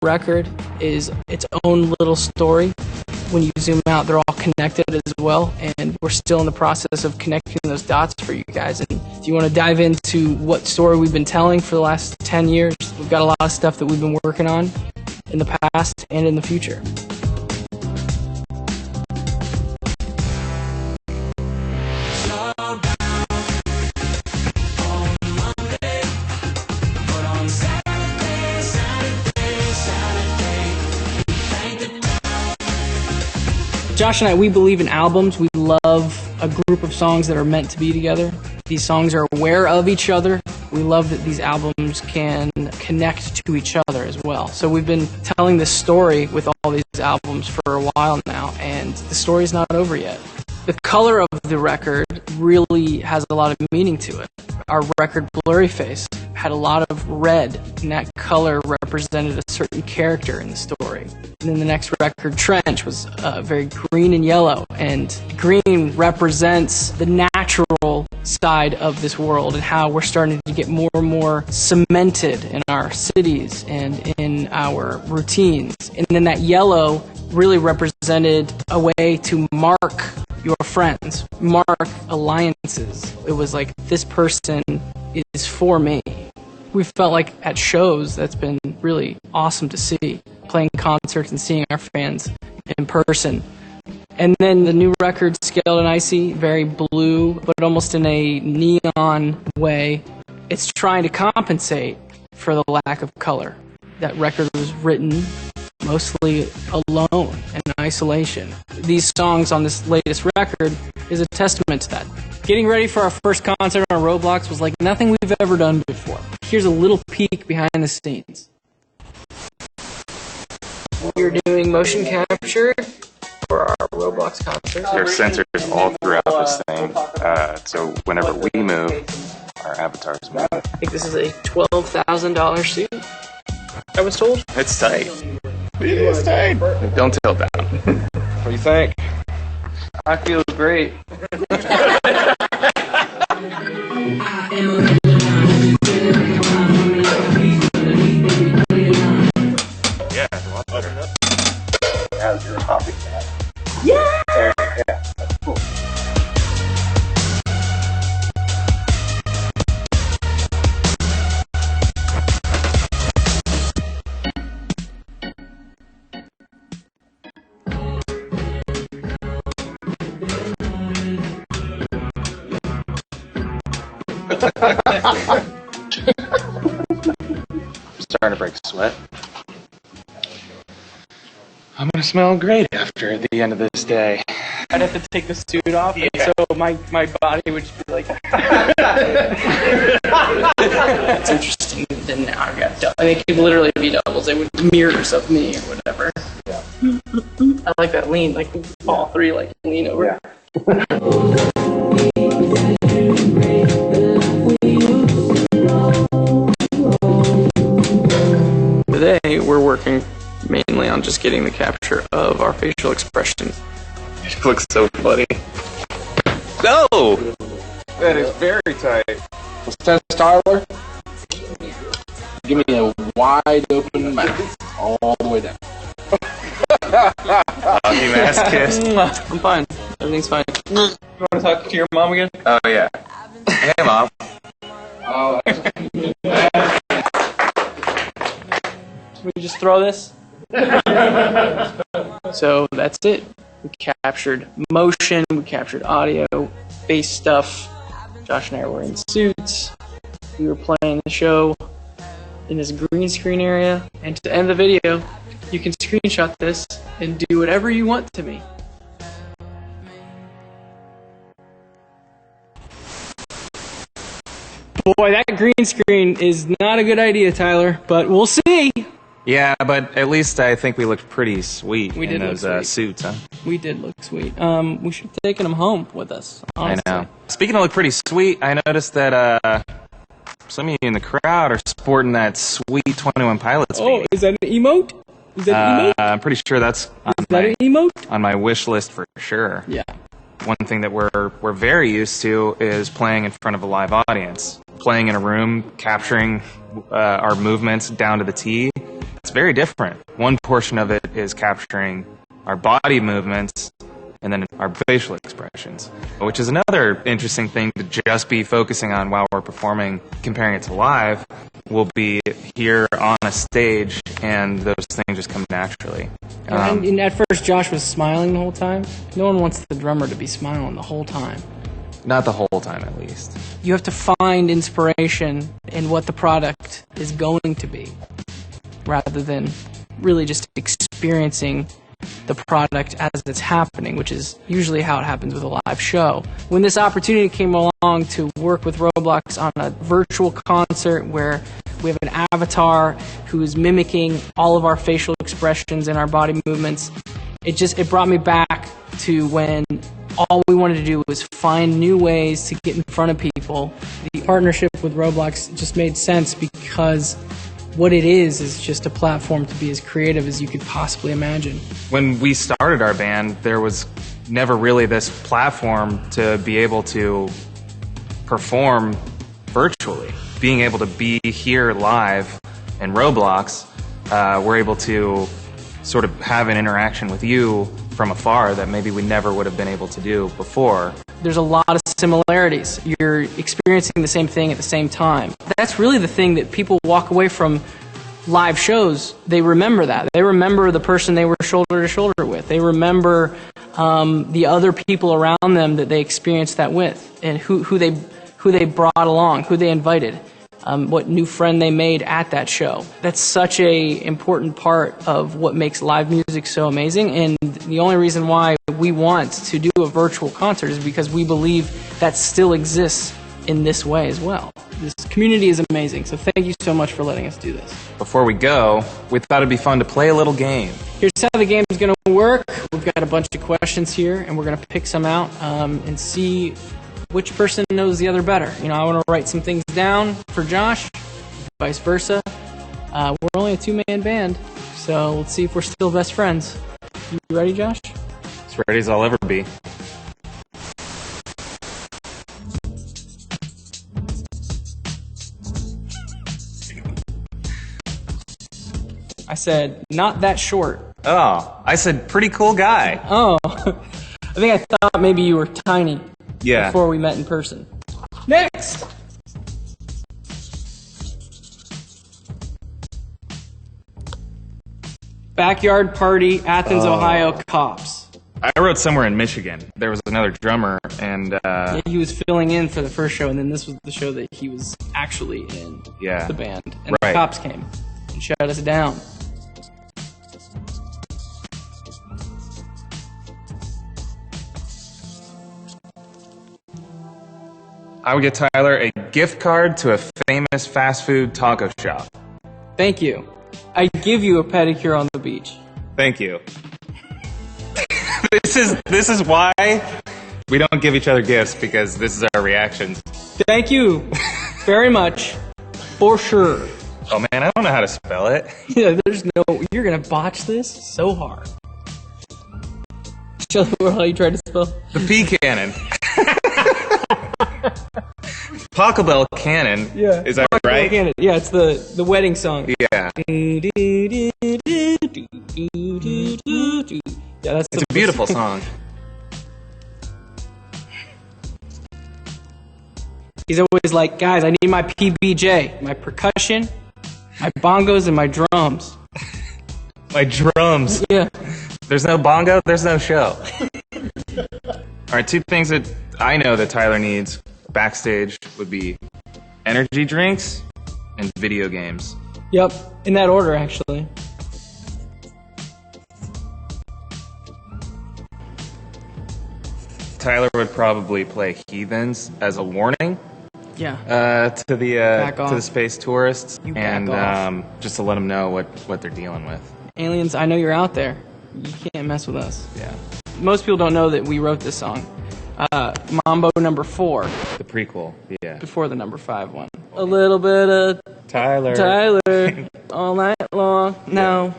record is its own little story. When you zoom out, they're all connected as well, and we're still in the process of connecting those dots for you guys. And if you want to dive into what story we've been telling for the last 10 years, we've got a lot of stuff that we've been working on in the past and in the future. Josh and I, we believe in albums. We love a group of songs that are meant to be together. These songs are aware of each other. We love that these albums can connect to each other as well. So we've been telling this story with all these albums for a while now, and the story's not over yet. The color of the record really has a lot of meaning to it. Our record, Blurry Face, had a lot of red, and that color represented a certain character in the story. And then the next record, Trench, was very green and yellow, and green represents the natural side of this world and how we're starting to get more and more cemented in our cities and in our routines. And then that yellow really represented a way to mark your friends, mark alliances. It was like, this person is for me. We felt like at shows, that's been really awesome to see, playing concerts and seeing our fans in person. And then the new record, Scaled and Icy, very blue, but almost in a neon way. It's trying to compensate for the lack of color. That record was written mostly alone and in isolation. These songs on this latest record is a testament to that. Getting ready for our first concert on Roblox was like nothing we've ever done before. Here's a little peek behind the scenes. We're doing motion capture for our Roblox concert. There are sensors all throughout this thing, so whenever we move, our avatars move. I think this is a $12,000 suit, I was told. It's tight. It is tight. Don't tilt down. What do you think? I feel great. Yeah, it's a lot better. As you're popping that. Yeah! Yeah, that's cool. Starting to break sweat. I'm gonna smell great after the end of this day. I'd have to take the suit off, and so my body would just be like... That's interesting. Then now I've got double. They could literally be doubles. They would mirrors of me or whatever. Yeah. I like that lean, like all three, like lean over. Yeah. Today, we're working mainly on just getting the capture of our facial expressions. It looks so funny. No! That is very tight. Let's test Tyler. Give me a wide open mouth all the way down. You ass kiss. I'm fine. Everything's fine. You want to talk to your mom again? Oh yeah. Hey mom. Oh, Can we just throw this? So that's it. We captured motion, we captured audio, face stuff. Josh and I were in suits. We were playing the show in this green screen area. And to end the video, you can screenshot this and do whatever you want to me. Boy, that green screen is not a good idea, Tyler, but we'll see. Yeah, but at least I think we looked pretty sweet We in did those look sweet. suits, huh? We did look sweet. We should have taken them home with us, honestly. I know. Speaking of look pretty sweet, I noticed that some of you in the crowd are sporting that sweet 21 Pilots Oh, beanie. is that an emote? Is that an emote? I'm pretty sure that's on Is that an emote? my wish list for sure. Yeah. One thing that we're very used to is playing in front of a live audience, playing in a room, capturing our movements down to the T. It's very different. One portion of it is capturing our body movements and then our facial expressions, which is another interesting thing to just be focusing on while we're performing. Comparing it to live, we'll be here on a stage, and those things just come naturally. And at first, Josh was smiling the whole time. No one wants the drummer to be smiling the whole time. Not the whole time, at least. You have to find inspiration in what the product is going to be, rather than really just experiencing the product as it's happening, which is usually how it happens with a live show. When this opportunity came along to work with Roblox on a virtual concert where we have an avatar who is mimicking all of our facial expressions and our body movements, it brought me back to when all we wanted to do was find new ways to get in front of people. The partnership with Roblox just made sense because what it is just a platform to be as creative as you could possibly imagine. When we started our band, there was never really this platform to be able to perform virtually. Being able to be here live in Roblox, we're able to sort of have an interaction with you from afar that maybe we never would have been able to do before. There's a lot of similarities. You're experiencing the same thing at the same time. That's really the thing that people walk away from live shows. They remember that. They remember the person they were shoulder to shoulder with. They remember the other people around them that they experienced that with, and who they brought along, who they invited, what new friend they made at that show. That's such a important part of what makes live music so amazing, and the only reason why we want to do a virtual concert is because we believe that still exists in this way as well. This community is amazing, so thank you so much for letting us do this. Before we go, we thought it'd be fun to play a little game. Here's how the game is going to work. We've got a bunch of questions here, and we're going to pick some out and see which person knows the other better. You know, I want to write some things down for Josh, vice versa. We're only a two-man band, so let's see if we're still best friends. You ready, Josh? As ready as I'll ever be. I said, not that short. Oh, I said pretty cool guy. Oh, I think I thought maybe you were tiny. Yeah. Before we met in person. Next! Backyard party, Athens, Ohio, cops. I wrote somewhere in Michigan. There was another drummer, and Yeah, he was filling in for the first show, and then this was the show that he was actually in the band. And the cops came and shut us down. I would get Tyler a gift card to a famous fast food taco shop. Thank you. I give you a pedicure on the beach. Thank you. This is why we don't give each other gifts, because this is our reactions. Thank you very much. For sure. Oh man, I don't know how to spell it. Yeah, you're gonna botch this so hard. Show the world how you tried to spell. The P cannon. Taco Bell cannon. Yeah. Is that right? Cannon. Yeah, it's the wedding song. Yeah. Yeah, that's It's a beautiful song. He's always like, guys, I need my PBJ, my percussion, my bongos, and my drums. My drums. Yeah. There's no bongo, there's no show. Alright, two things that I know that Tyler needs backstage would be energy drinks and video games. Yep, in that order, actually. Tyler would probably play Heathens as a warning. Yeah. To the space tourists, and just to let them know what they're dealing with. Aliens, I know you're out there. You can't mess with us. Yeah. Most people don't know that we wrote this song. Mambo number 4. The prequel. Yeah. Before the number 5 one. A little bit of Tyler all night long. No.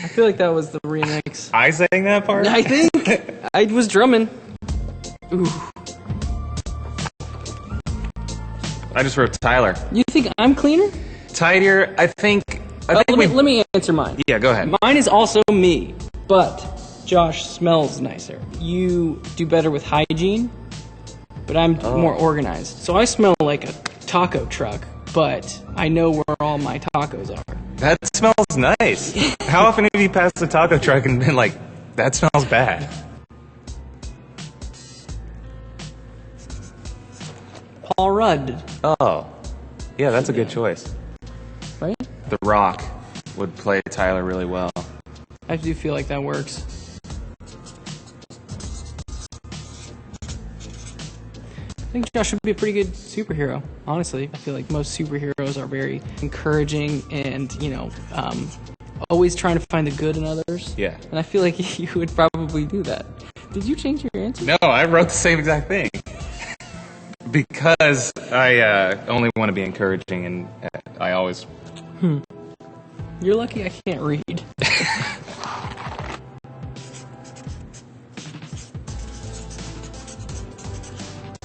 I feel like that was the remix. I sang that part? I think. I was drumming. Ooh. I just wrote Tyler. You think I'm cleaner? Tidier, I think let me answer mine. Yeah, go ahead. Mine is also me, but Josh smells nicer. You do better with hygiene, but I'm more organized. So I smell like a taco truck, but I know where all my tacos are. That smells nice. How often have you passed the taco truck and been like, that smells bad? Paul Rudd. Oh, yeah, that's a good choice. Right? The Rock would play Tyler really well. I do feel like that works. I think Josh would be a pretty good superhero, honestly. I feel like most superheroes are very encouraging and, always trying to find the good in others. Yeah. And I feel like you would probably do that. Did you change your answer? No, I wrote the same exact thing. Because I only want to be encouraging, and I always... You're lucky I can't read.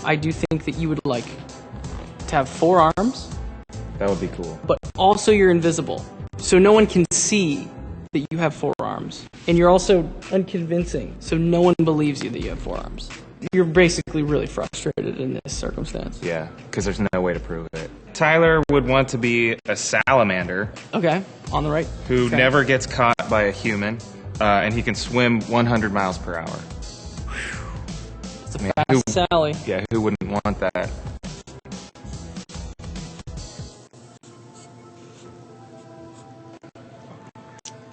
I do think that you would like to have 4 arms, That would be cool. but also you're invisible. So no one can see that you have 4 arms. And you're also unconvincing, so no one believes you that you have 4 arms. You're basically really frustrated in this circumstance. Yeah, because there's no way to prove it. Tyler would want to be a salamander Okay, on the right. who Okay. never gets caught by a human, and he can swim 100 miles per hour. It's a fast Sally. Yeah, who wouldn't want that?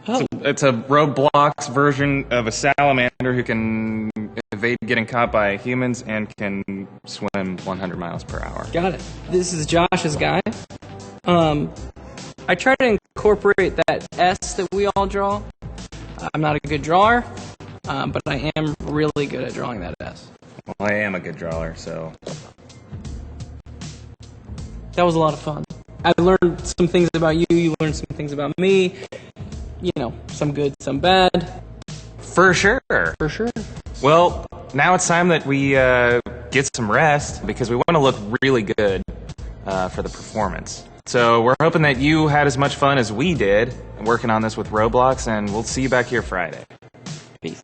Oh, It's a Roblox version of a salamander who can evade getting caught by humans and can swim 100 miles per hour. got it. This is Josh's guy. I try to incorporate that S that we all draw. I'm not a good drawer, but I am really good at drawing that S. Well, I am a good drawer, so... That was a lot of fun. I learned some things about you. You learned some things about me. Some good, some bad. For sure. For sure. Well, now it's time that we get some rest because we want to look really good for the performance. So we're hoping that you had as much fun as we did working on this with Roblox, and we'll see you back here Friday. Peace.